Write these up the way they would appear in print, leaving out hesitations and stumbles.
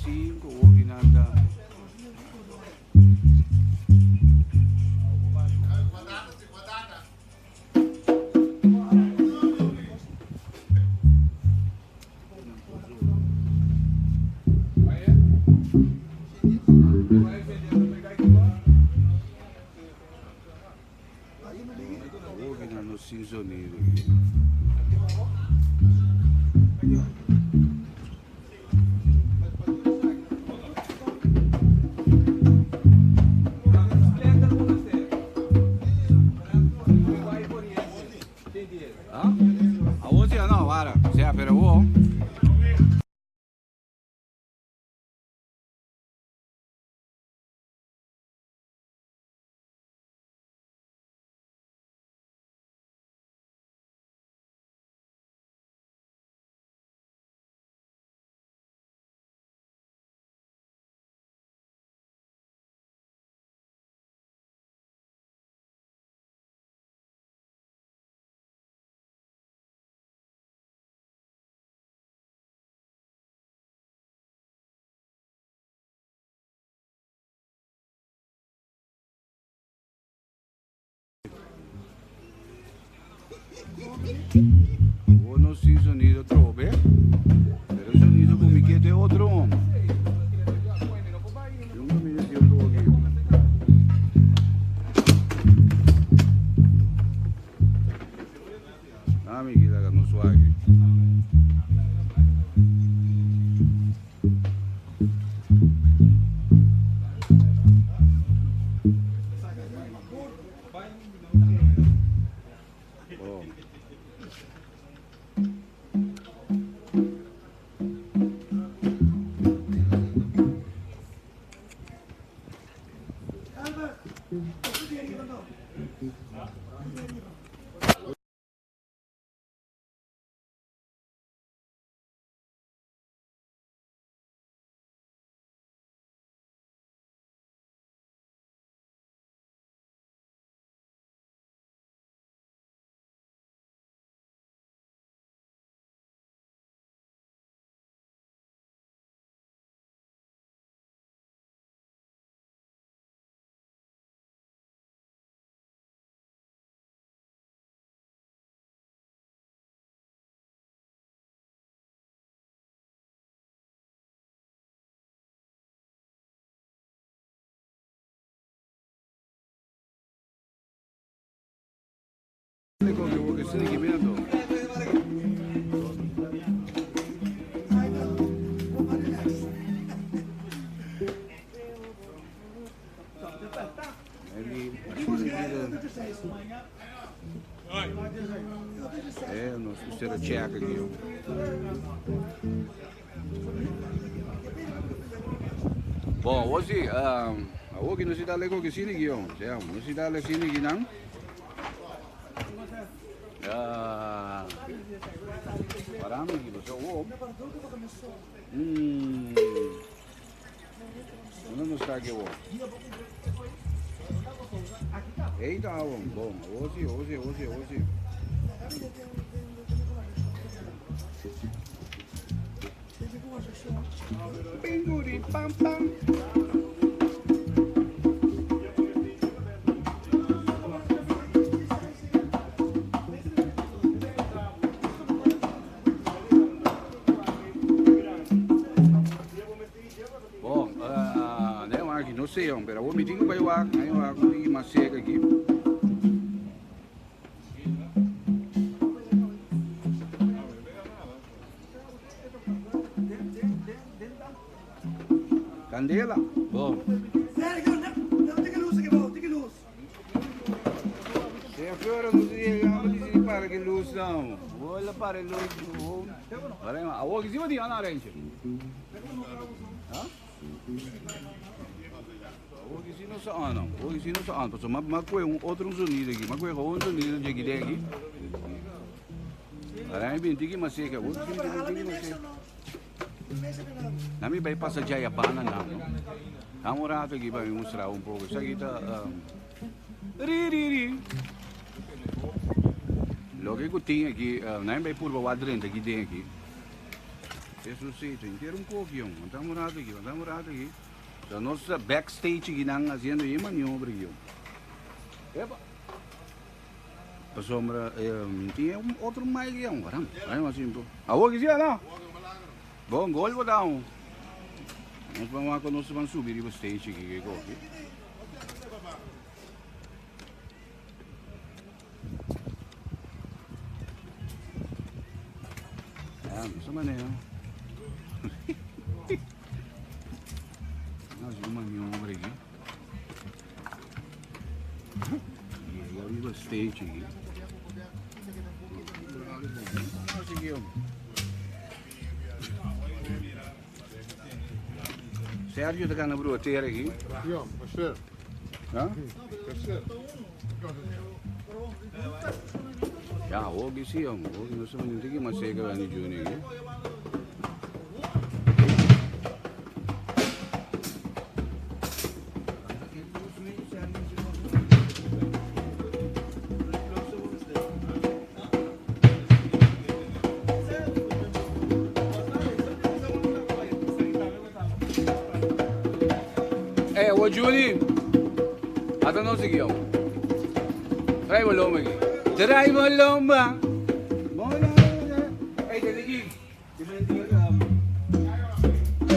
5, huwag ginanda. Huwag ginanda season nito. A vos ya no, ahora, o sea, pero vos. Uno sí sonido trove, pero el sonido con mi quiete otro. Yo no me decía otro aquí. Ah, mi quita que no suave. Que seguimiento. Não sei se checa aqui. Bom, hoje hoje não se dá legal que sini aqui, não se dá legal sini aqui não. Parami gitu, so ano nos está aqui, eita, bom, hoje. Pinguri, pam, pam. Não sei, pero vou me dizer que vai eu mais seca aqui. Candela? Bom. Sérgio, não tem que luz aqui, bom, tem que luz. Se a flora não diz para que luz não. Vou lá para luz. Olha, a outra cima de ana rente. Hã? Hoje sim não só não. Hoje sim não só não. Mas foi outro sonido aqui. Mas foi outro sonido de aqui. Olha, bem tiki mas seca. Hoje sim tem mais seca. Nami vai passar Jayapana não. Vamos lá aqui para mostrar pouco. Isso aqui tá ri. Logo que eu tinha aqui, nem vai por o adrente aqui dentro aqui. Isso sim, inteiro pouquinho. Estamos aqui. Da nossa backstage aqui não fazendo aí maniobra aqui. Epa. A sombra tinha outro mais aqui, caramba. Aí mas assim, a que já não. Bom, gol vou dar um. Nós vamos subir para o stage aqui, aqui. Dessa maneira. Nós vamos maniobra aqui. E aí eu ligo a stage aqui. Nós seguimos. Sérgio está na broteira aqui. Io, parceiro. Hã? Parceiro. Já, hoje sim, hoje nós estamos aqui, mas chega lá no Júnior aqui. Ô Júnior, até nós seguimos. Trai o lomba aqui. Trai o lomba. Ei, tem aqui.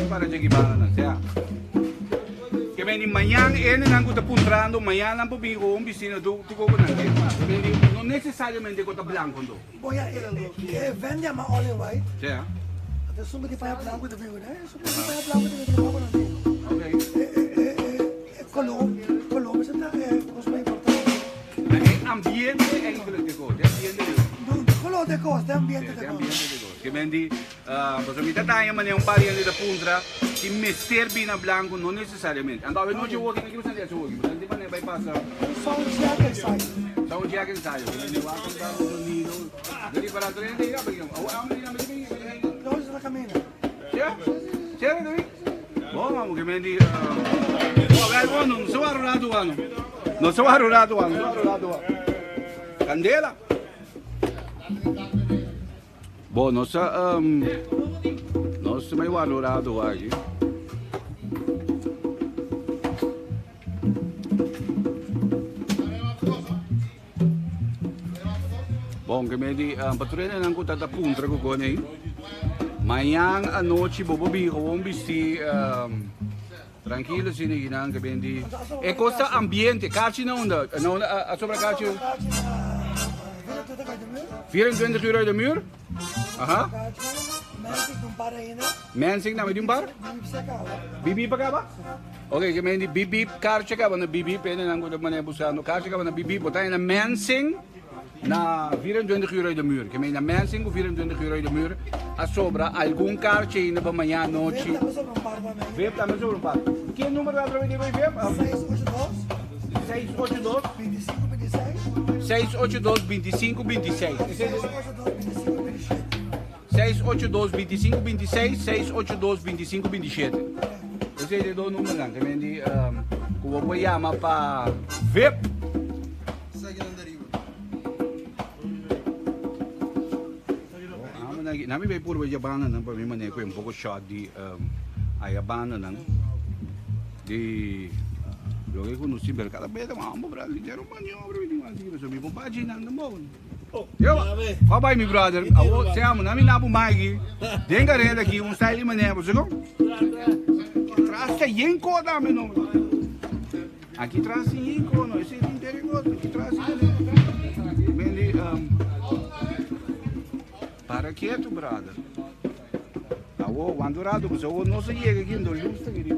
Para de aqui para não sei. Que vem amanhã ele não está puntrando, amanhã não pode vir com um vestido do tipo não. Não necessariamente com o branco do. Boia, vende a all in white. Sim. Até suma de paia branco de vinho, né? Suma de paia branco de vinho, não. Ok. Colombo, você tá coisa mais importante. É ambiente eigenlijk de coisa, ambiente de Colombo de costa, ambiente de coisa. Que vendi, você me dá aí mané pariente da puntra que mester bem na branco não necessariamente. Então eu não te vou aqui você já ouve, mas depois vai passar. Só um dia que sai. Só um dia que sai. Eu vou contar no nido. Dele para trás de cá porque a menina me vem. Dois na caminha. Chega daí. Bom, vamos que vendi. Não sou arrulado ano. Não sou arrulado ano. Candela. Bom, nossa meio arrulado aqui. Bom, que me di patrulha não conta da punta com o aí. Amanhã à noite vou vestir tranquilo sim que não que bem di. É costa ambiente, caixa não a sobre a caixa. 24 euro de muur? Aha. Mensen na medyo bar? Bibi pa ka ba? Okay, kaya may bibi car check ba na bibi pwede nang ko man busano car check ba na bibi po tayo na mensing na 24 euro de muur. Kaya may na mensing ko 24 euro de muur. A sobra algum car check na ba manhã noite? Vep tá mais sobre um par. Que número da outra vez vai ver? 682 682 25 26 682 25 26 682 25 27. Esse é o número lang kami di kung po yama pa VIP. Nami may puro yabanan ng pamimane ko yung poco shot di ayabanan ng di Joguei com o Ciber, cada vez mais uma brasileira, maniobra, eu me vou paginar na mão. Eu, vai meu brother, você ama, não me dá para mais aqui. Tem garante aqui, style mané, você não? Traz tem enco da menor. Aqui traz tem enco, não, esse é interior, aqui traz tem. Bem, para quieto, brother. Quando rado, você não se chega aqui, não luz aqui.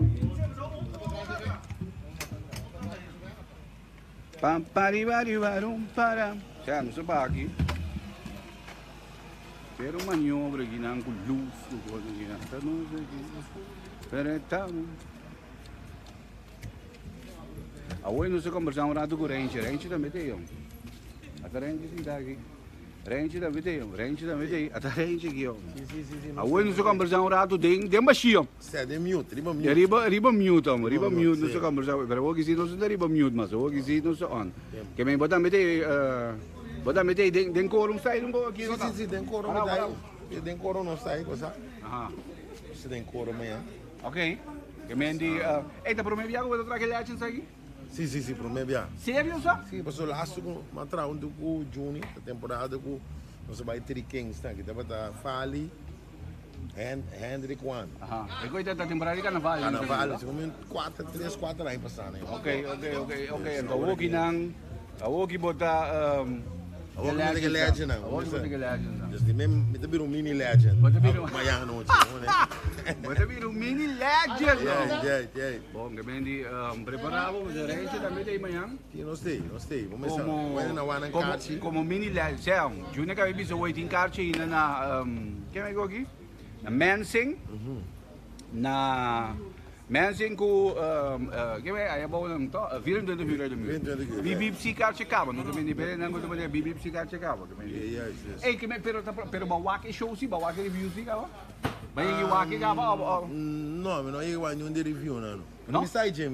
Pam parivarum para. Já não se vai aqui. Pero maniobra aqui não com luz, coisa aqui não. Tá não sei aqui. Peretamos. Hoje nós conversamos um rato com o Ranger também tem. A Ranger está aqui. Ranger também tem. A Ranger aqui. Hoje nós conversamos um rato de machine. Sim, de mute, riba mute. Riba mute, nós conversamos. Pero hoje sim nós não riba mute, mas hoje sim nós on. Que me botar meter den quorum sai não aqui. Sim, den quorum daí. tem coro não sai, coisa. Aha. Você tem coro amanhã. Ok. Que mendi, eita, pero me viago para trazer legends aqui? Sim, por mim, bia. Sério só? Sim, passou lá, com matra onde com Juni, a temporada com nós vai ter Kings, tá? Que tava tá Fali, Hendrik Wan. Aha. E coita da temporada de carnaval. Carnaval, segundo 3, 4 lá em passar, né? Ok. Então, o que não, o que botar Awak mo taga legend na. O que botar legend na. Just di mem biro mini legend. Biro- Mayang no chimo, né? Bota vir um mini legend. Yeah. Bom, que mendi preparado, mas a gente também tem manhã. Sim, não sei. Vamos Como, ver na wana kati. como mini legend. São, Junior que visto o waiting card ainda na, quem é que aqui? Na Mansing. Na Mansing com, quem é? Aí é bom não tô. 24 uur de muur. 24 uur, BBC card checava, não também depende não quando você BBC card checava, que mendi. Yes. Ei, que me pero bawak show si, bawak review si ka ba? Bayi wak ka ba? Não, mas não é igual nenhum de review, não. Não? Me sai, sim.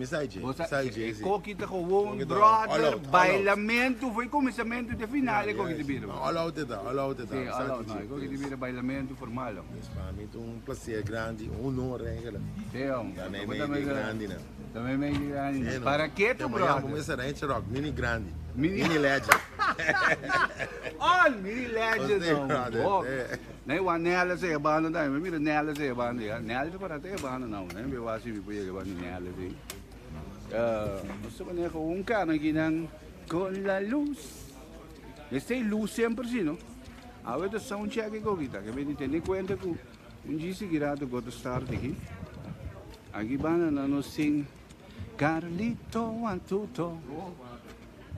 Kokita gewoon, Kokita, brother, all out. bailamento, foi começamento de finale, kokita biro. All out it, Sim, all out, não, kokita biro, bailamento formal. Para mim é um prazer grande, um honor, hein, Sim, também meio grande, né? também meio grande. Para que tu, brother? Vamos a gente rock, mini grande, Mini- legend. All mini legend, Gostei, brother. oh. É. Nem o nela se abana daí, mas mira nela se abana, nela tu para ter abana não, né? Eu acho que podia abana nela daí. Gusto ko niya kung ka naginang con la luz. Este luz sempre sim, no? Awe to sound check ko kita, que me teni cuenta ko un dia seguirado go to start aqui. Aqui bana na no sing Carlito Antuto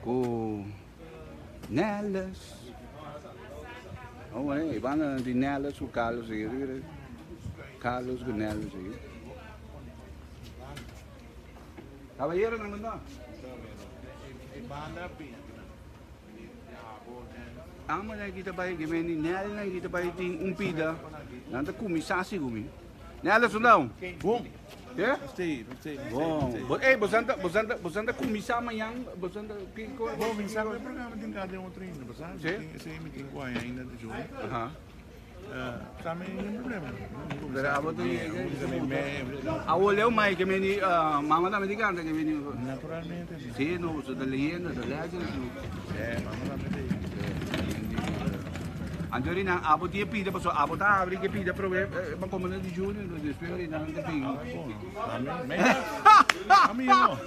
ko Nelas. Oh, iba na di Nelas o Carlos aí, Carlos com Nelas aí. Caballero naman na. Amo na kita ba yung ni Nel na kita ba yung umpida. Nanda kumisasi gumi. Nel sundaw. Bom. Yeah? Gostei. Bom. Bosanda kumisama yang, bosanda kiko. Bom, minsan ko programa din kada yung train, di ba sa? Sim. Kasi meeting ko ay ainda de jogo. Aha. Sa amin yung problema. Pero abo to May Awoleu mai que meni mama da medicante que meni. naturalmente. Sì, no, so da leyenda, da legend. Naturalmente. Andori na abo dia pida, so abo ta abri que pida pro ma como na di giugno, no desespero na da pingo. Mami yun.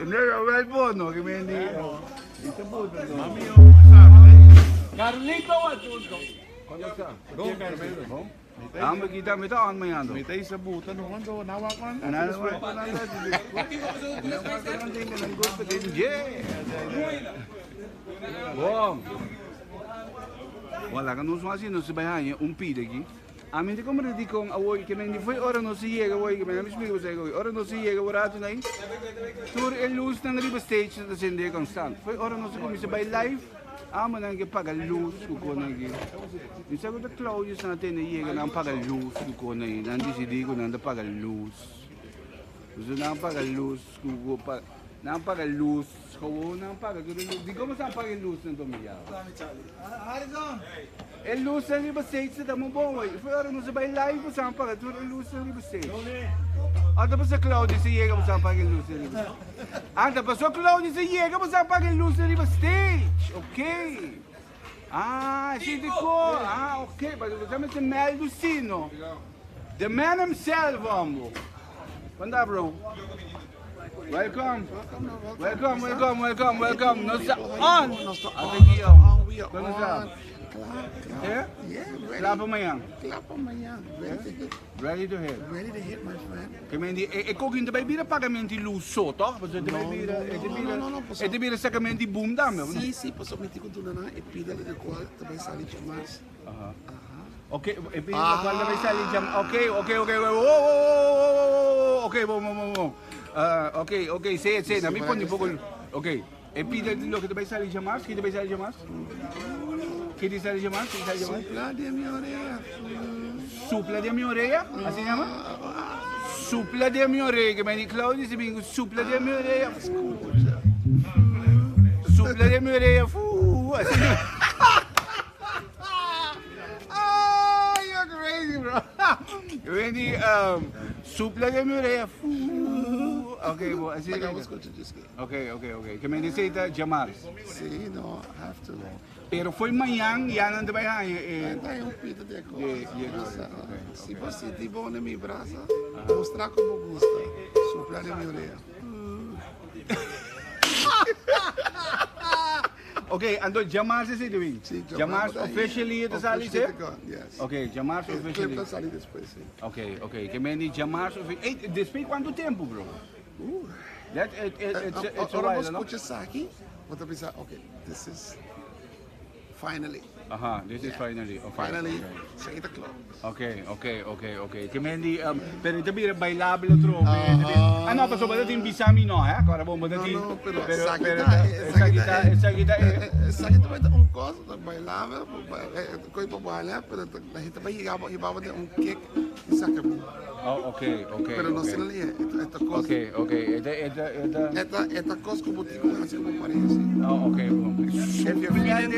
Ne vai buono che meni. Ito buono. Mami yun. Carlito Atuto. Quando sta? Bom. Amo kita meta on mai ando. May tayo sa buta nung ano, nawakan. Ano pa na Bom. Wala ka nung assim, não se vai pide aqui. A mim como eu digo a hoje que nem foi hora não se chega hoje que me explico você hoje hora não se chega o rato nem. Tur el luz na riba stage da sende constant. Foi hora não se começa by live. Amo nang que paga luz ko nang que. Isa ko da Claudius natin na chega nang paga luz ko na nang decidi ko nang paga luz. Gusto nang paga luz ko pa nang paga luz ko nang paga di como sa paga luz nito miya. El luz na riba stage sa mo boy. Foi hora não se by live sa paga tur el luz na riba stage. Anda pa sa Claudio se chega mo sa paga luz na riba. Anda pa sa Claudio se chega mo sa paga luz na riba stage. Okay. Ah, senti ko. Ah, okay. Mas você me tem Mel Lucino. The man himself, amo. Quando bro? Welcome. No sa on. Aqui, ó. Quando sa? Yeah? Clap amanhã. Ready to hit. Ready to hit, my friend. Che quindi e cogito bei bira pagamenti lusso, to? Perché deve bira e deve bira sacramenti boom dame. Sí, pues somente con tu nana y pídele de cuál te va a salir más. Ok, e bira quando vai salir jam. Ok. Ok, bom. Ok, sei, na mi poni poco. Ok. E pide lo che deve salir jam más, che deve salir jam más? Che deve salir jam más? Sopla de mi oreja. Supla de mi oreja, assim se chama? Supla de mi oreja, che mi Claudio si bingo, supla de mi oreja. Supla de mi oreja, assim. Ai, Quindi, supla de mi oreja. Ok, boh, así. Acabo de escuchar disque. Ok. Que me dice llamar. Sí, no, have to. Pero foi manhã e anda de manhã. Dai un pito di cosa. Yeah, Se você ti buono mi brasa, mostrar como gusta. Soplar de mi oreja. Ok, ando chamar-se se doing. Sim, Chamar officially het is al iets, hè? Yes. Ok, chamar El officially. clip sali depois, sim. Ok. Que me dice chamar officially. Hey, después quanto tempo, bro? That it's a Ahora while, vos no? escuchas aqui, vou te pensar, okay, this is finally. Aha, this is finally. Okay, Finally, 8 o'clock. ok. Que me di, pero ito bira bailable tro. No, paso ba dating bisami no, ha? Agora bom dating. No, pero esa essa guitarra. aqui vai dar um coisa, bailável, coisa para bailar, pero a gente vai llegar de um kick e saca. Oh, ok. Pero no se le esta cosa. Ok. Esta cosa como tipo, así como parece. Oh, ok. If you're feeling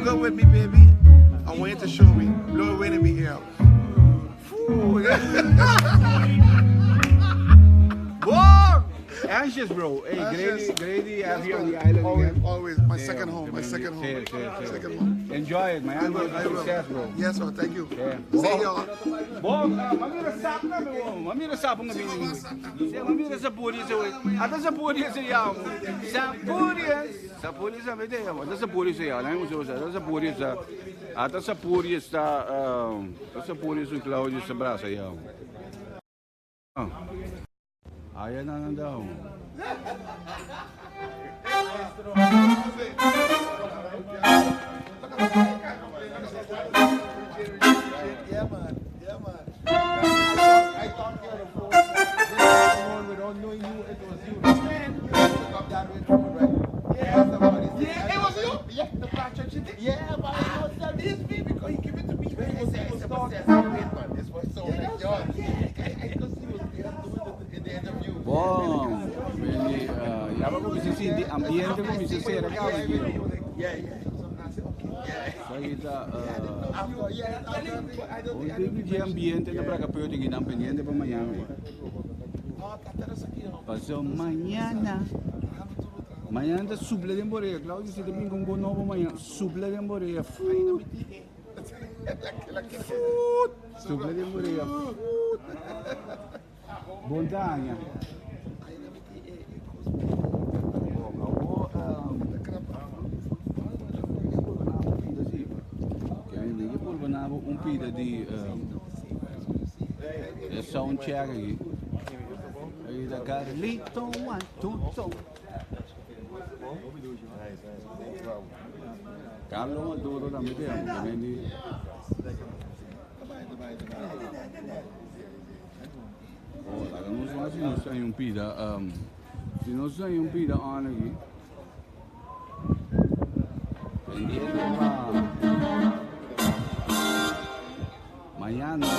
good with me, baby, I want you to show me. Blow away in me here. Whoa! Anxious, bro. Hey, Grady, have you on the island again? Always. My second home. My second home. Sí. Second home. Enjoy it, man. I will. Success, bro. Yes, sir. Thank you. Yeah. See y'all. Bom, mamira sap na bro. Mamira sap ng bini. Mamira sa puri sa wait. Ata sa puri sa yaw. Sa puri sa bide. Ata sa puri sa yaw. Nai mo sa ata sa puri sa sa Claudio sa brasa yaw. Ayan na daw. Yeah, man. I thought you had a phone. Without knowing you, it was you. That way through, right? Yeah, it was you. Yeah, the black church did. Yeah, but it was that is me because he gave it to me. It was so like John. I could see was there doing in the interview. Bom. Quindi, yaba ko bisisi di ambiente ko bisisi ragazzi. Yeah. Sa kita di ambiente na para kayo tingin ang pendiente pa mañana. Pasó mañana. Mañana está suple de Emborea. Claudio, si te pingo un bono mañana, suple de Emborea. Suple de Emborea. Montagna. Un pida di sound check aqui. Aí da Carlito, tutto. Carlo Maduro também tem, oh, agora se não sai um pida on aqui. Pendiente mañana no sé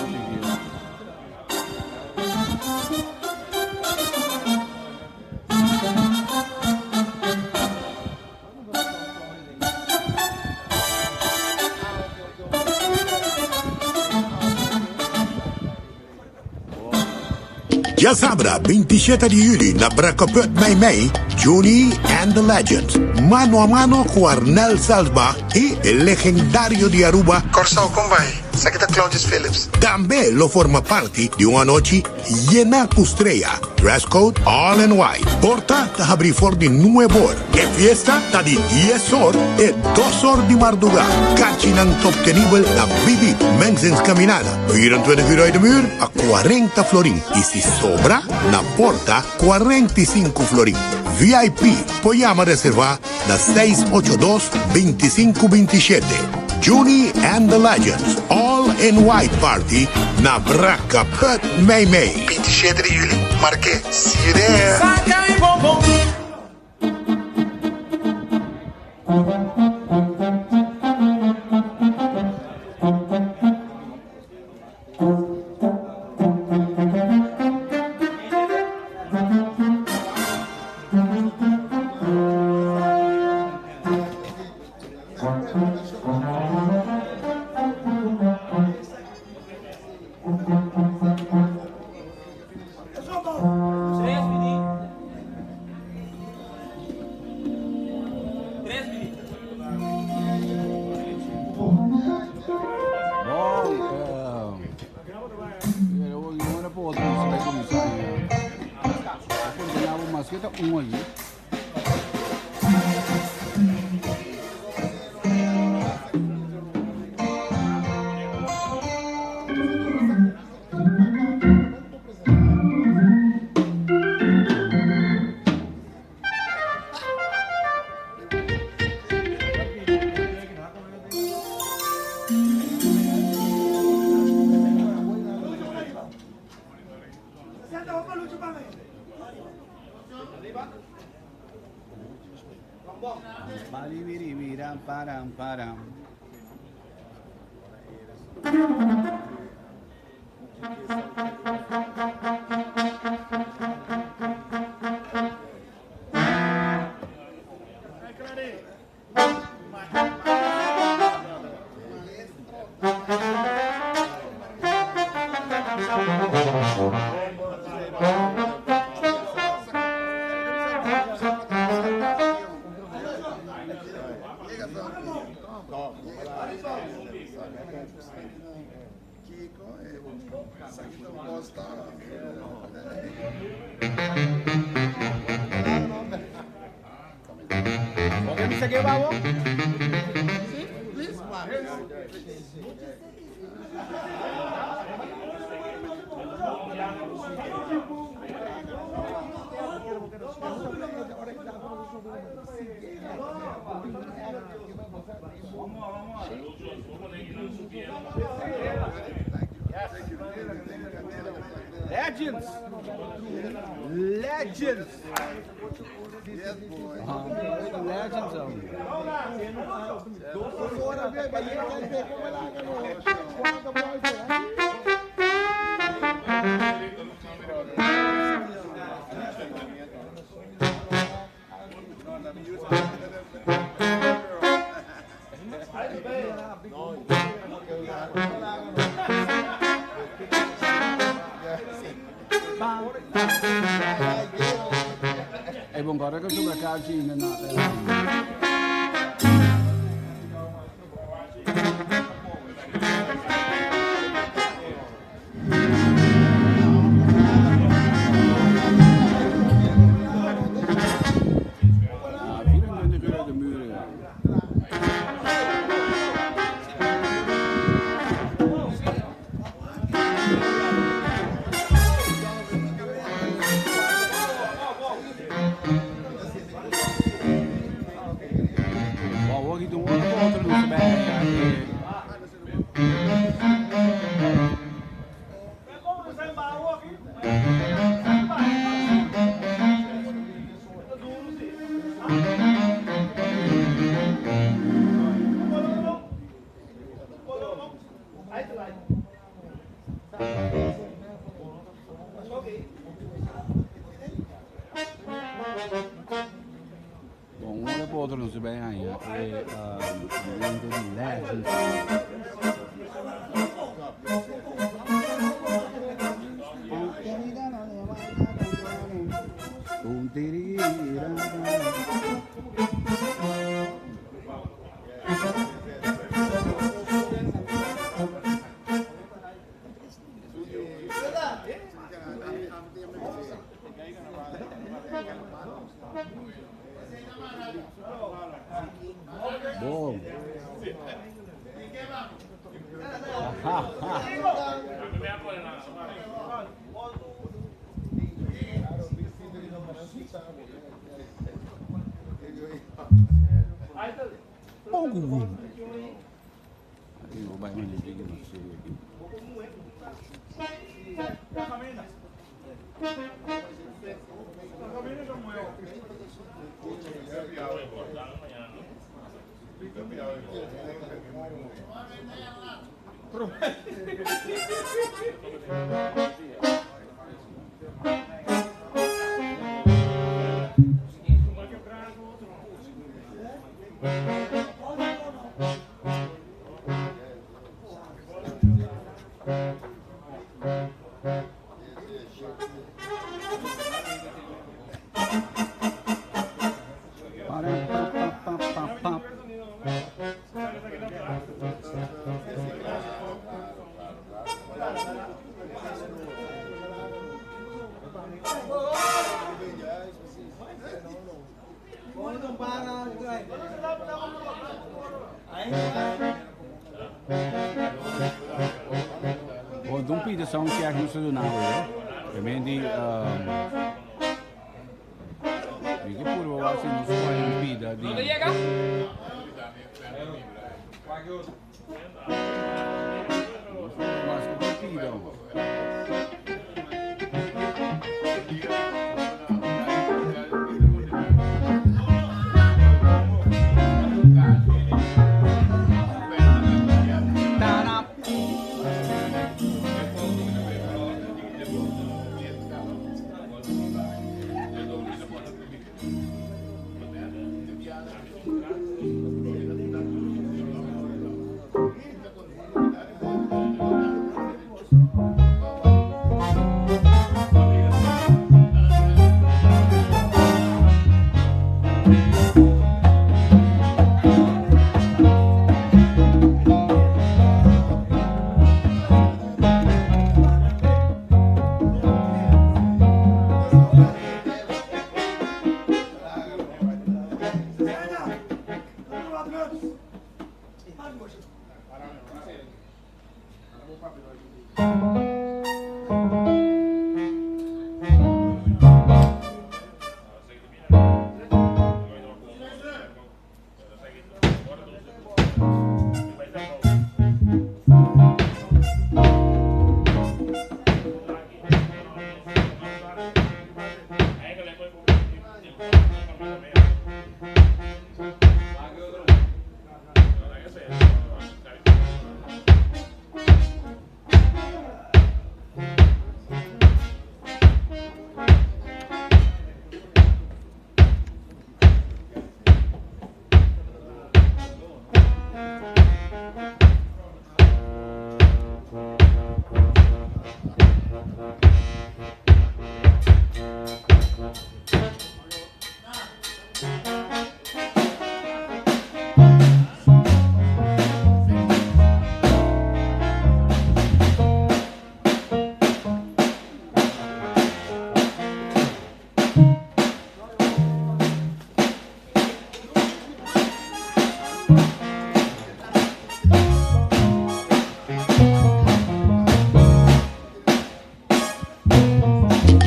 Ya sabrá, 27 de juli na Bracopet May, Juni and the Legends. Mano a mano con Arnel Salzbach y el legendario de Aruba, Corsao Combay. Secretary Claudius Phillips. También lo forma parte de una noche llena estrella. Dress code all in white. Porta de abrir for de nuevo. Que fiesta está de 10 horas y 2 horas de madrugada. Cachinan top nivel la Vivi Mensens Caminada. 24 euro de muur a 40 florin. Y si sobra, na porta 45 florin. VIP, podemos reservar na 682-2527. Juni and the Legends, all in white party, na Bracopet May. 27 de juli, Marque. See you there. Mas kita umur je. Balibiribiram, param, param. Okay, bisa kayo bawo? Legends! Legends! Legends of Bom, agora que eu estou cá aqui na Bom, um olha pro outro, não se bem aí. Momento de Legends. Bom. Pongo. Aí vou vai onde diga não sei aqui. soundcheck gusto doon ako yun. Kami hindi, hindi puro bawasin gusto ko yung bida. ¿Dónde llega? Mas bida.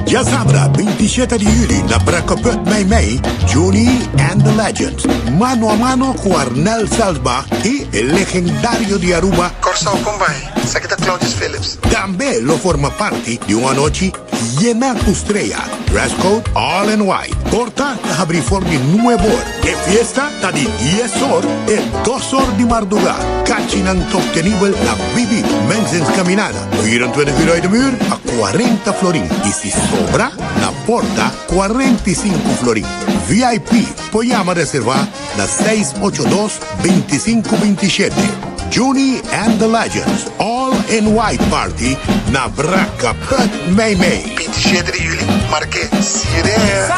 Ya sabrá, 27 de julio na Brakoput May, Juni and the Legends. Mano a mano con Arnel Salzbach y el legendario de Aruba, Corsao Combay, Secreta Claudius Phillips. También lo forma parte de una noche llena de estrella. Dress code all in white. Porta la abriforme nuevo. Que fiesta ta di 10 horas e 2 horas de madrugada. Cachinan obtenible la Bibi Mensens Caminada. 24 euro de muur a 40 florin. Y si sobra, la porta 45 florin. VIP, podemos reservar na 682-2527. Juni and the Legends, all in white party na Brakoput May. 27 de julho, marque. See you there.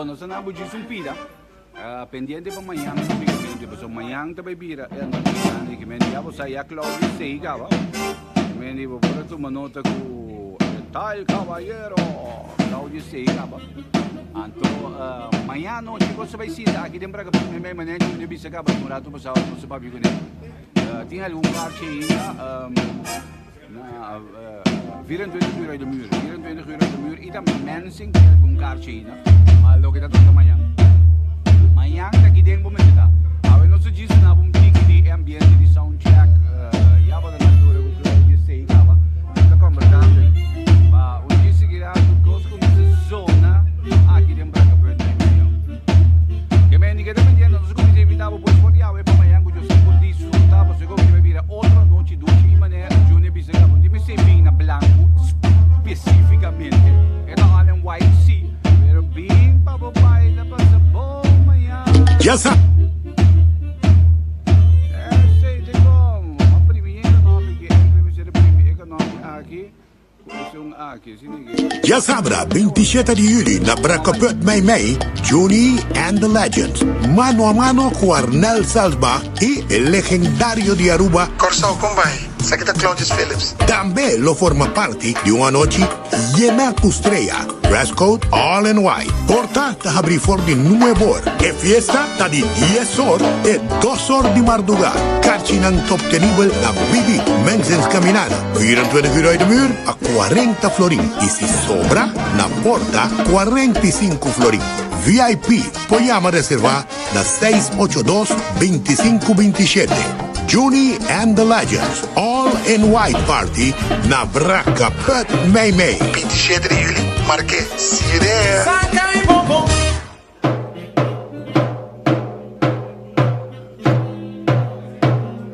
So, nós estamos de sumpira. Pendiente para amanhã, basicamente, porque amanhã também vira. E que me diabo sair a Claudio Seigava. Me diabo, por tu uma nota com tal caballero, Claudio Seigava. Então, amanhã noite você vai ser aqui dentro para que me maneje de bisa acaba no rato passado, não se pode ver. Tinha algum parche ainda na 24 uur uit de muur. 24 uur uit de muur. Ieder mensen die algum kaartje ainda. Maar logo dat tot amanhã. Amanhã daqui dentro vamos estar. Agora não se diz nada um tique de ambiente de soundcheck. Já vou dar altura o que eu sei acaba. Está conversando. Mas o dia seguirá do coisa como essa zona aqui dentro para cá. Que me indica dependendo dos como evitava pois por dia para amanhã que eu sempre desfrutar você como vai vir outra noite do dia maneira Júnior Bisaga. Tipo se bem na branco especificamente. É na Allen White Sea. Pero bem para o pai da passa bom amanhã. Ya sabe. Sei de como. A primeira nome que é a primeira nome aqui. Ya sabrá, 27 de julho na Bracaput May, Juni and the Legends. Mano a mano com Arnel Salva e el legendario de Aruba, Corsao Combay, Sakita Claudius Phillips. también lo forma parte de una noche llena de estrella. Dress code all in white. Porta ta abrir for de nuevo. E fiesta ta di 10 horas e 2 horas de madrugada. Carchinan top nivel na Bibi Mensens Caminada. 24 uur uit de muur a 40 florin. Y si sobra, na porta 45 florin. VIP, podemos reservar na 682-2527. Juni and the Legends, all in white party na Bracaput May. 27 de julho, marque, see you there.